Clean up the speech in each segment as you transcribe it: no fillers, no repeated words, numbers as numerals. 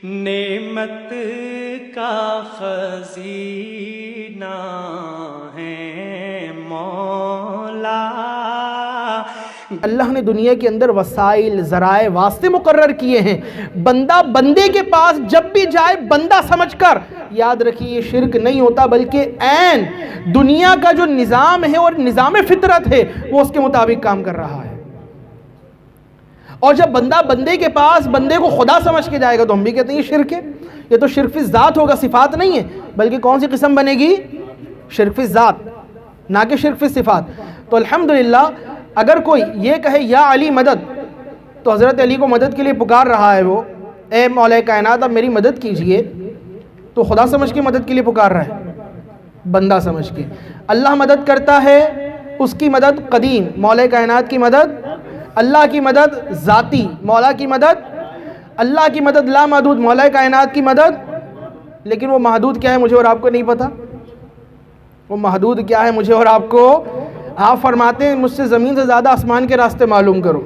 نعمت کا خزینہ ہے مولا۔ اللہ نے دنیا کے اندر وسائل، ذرائع، واسطے مقرر کیے ہیں۔ بندہ بندے کے پاس جب بھی جائے بندہ سمجھ کر، یاد رکھیے یہ شرک نہیں ہوتا، بلکہ عین دنیا کا جو نظام ہے اور نظام فطرت ہے وہ اس کے مطابق کام کر رہا ہے۔ اور جب بندہ بندے کے پاس بندے کو خدا سمجھ کے جائے گا تو ہم بھی کہتے ہیں یہ شرک ہے۔ یہ تو شرک فی ذات ہوگا، صفات نہیں ہے، بلکہ کون سی قسم بنے گی؟ شرک فی ذات، نہ کہ شرک فی صفات۔ تو الحمدللہ اگر کوئی یہ کہے یا علی مدد، تو حضرت علی کو مدد کے لیے پکار رہا ہے، وہ اے مولا کائنات اب میری مدد کیجئے، تو خدا سمجھ کے مدد کے لیے پکار رہا ہے، بندہ سمجھ کے۔ اللہ مدد کرتا ہے، اس کی مدد قدیم، مولا کائنات کی مدد، اللہ کی مدد ذاتی، مولا کی مدد، اللہ کی مدد لا محدود، مولا کائنات کی مدد۔ لیکن وہ محدود کیا ہے مجھے اور آپ کو نہیں پتا، وہ محدود کیا ہے مجھے اور آپ کو؟ آپ فرماتے ہیں مجھ سے زمین سے زیادہ آسمان کے راستے معلوم کرو۔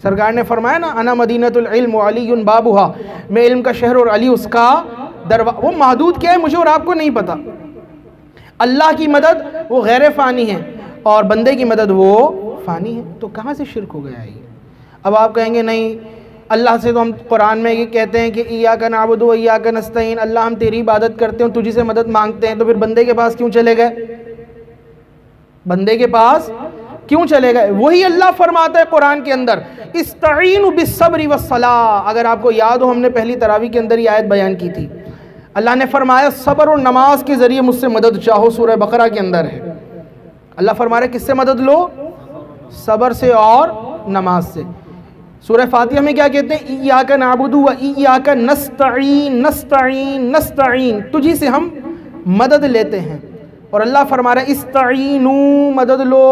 سرکار نے فرمایا نا انا مدینۃ العلم وعلی بابھا، میں علم کا شہر اور علی اس کا دروازہ۔ وہ محدود کیا ہے مجھے اور آپ کو نہیں پتا۔ اللہ کی مدد وہ غیر فانی ہے اور بندے کی مدد وہ فانی ہے۔ تو کہاں سے شرک ہو گیا یہ؟ اب آپ کہیں گے نہیں، اللہ سے تو ہم قرآن میں یہ کہتے ہیں کہ ایاک نعبد و ایاک نستعین، اللہ ہم تیری عبادت کرتے ہیں، تجھی سے مدد مانگتے ہیں، تو پھر بندے کے پاس کیوں چلے گئے؟ بندے کے پاس کیوں چلے گئے؟ وہی اللہ فرماتا ہے قرآن کے اندر استعینوا بالصبر والصلاۃ۔ اگر آپ کو یاد ہو ہم نے پہلی تراویح کے اندر یہ آیت بیان کی تھی، اللہ نے فرمایا صبر اور نماز کے ذریعے مجھ سے مدد چاہو، سورہ بقرہ کے اندر ہے۔ اللہ فرما رہا ہے کس سے مدد لو؟ صبر سے اور نماز سے۔ سورہ فاتحہ میں کیا کہتے ہیں؟ ایاک نعبد و ایاک نستعین، نستعین نستعین، تجھی سے ہم مدد لیتے ہیں۔ اور اللہ فرما رہا ہے استعینوا، مدد لو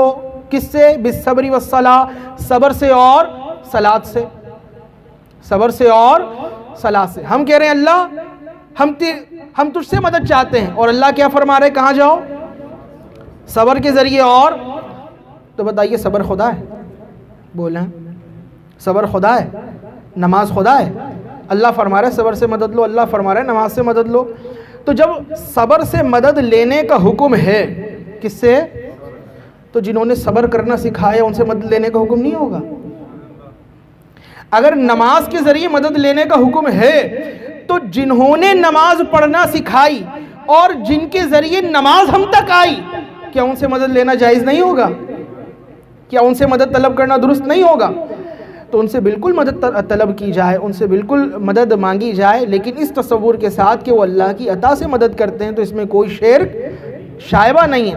کس سے؟ بالصبر والصلاۃ، صبر سے اور صلاۃ سے، صبر سے اور صلاۃ سے۔ ہم کہہ رہے ہیں اللہ ہم تجھ سے مدد چاہتے ہیں، اور اللہ کیا فرما رہے ہیں؟ کہاں جاؤ؟ صبر کے ذریعے اور۔ تو بتائیے صبر خدا ہے؟ بولیں صبر خدا ہے؟ نماز خدا ہے؟ اللہ فرما رہا ہے صبر سے مدد لو، اللہ فرما رہا ہے نماز سے مدد لو۔ تو جب صبر سے مدد لینے کا حکم ہے کس سے؟ تو جنہوں نے صبر کرنا سکھایا ان سے مدد لینے کا حکم نہیں ہوگا؟ اگر نماز کے ذریعے مدد لینے کا حکم ہے تو جنہوں نے نماز پڑھنا سکھائی اور جن کے ذریعے نماز ہم تک آئی، کیا ان سے مدد لینا جائز نہیں ہوگا؟ کیا ان سے مدد طلب کرنا درست نہیں ہوگا؟ تو ان سے بالکل مدد طلب کی جائے، ان سے بالکل مدد مانگی جائے، لیکن اس تصور کے ساتھ کہ وہ اللہ کی عطا سے مدد کرتے ہیں، تو اس میں کوئی شرک شائبہ نہیں ہے۔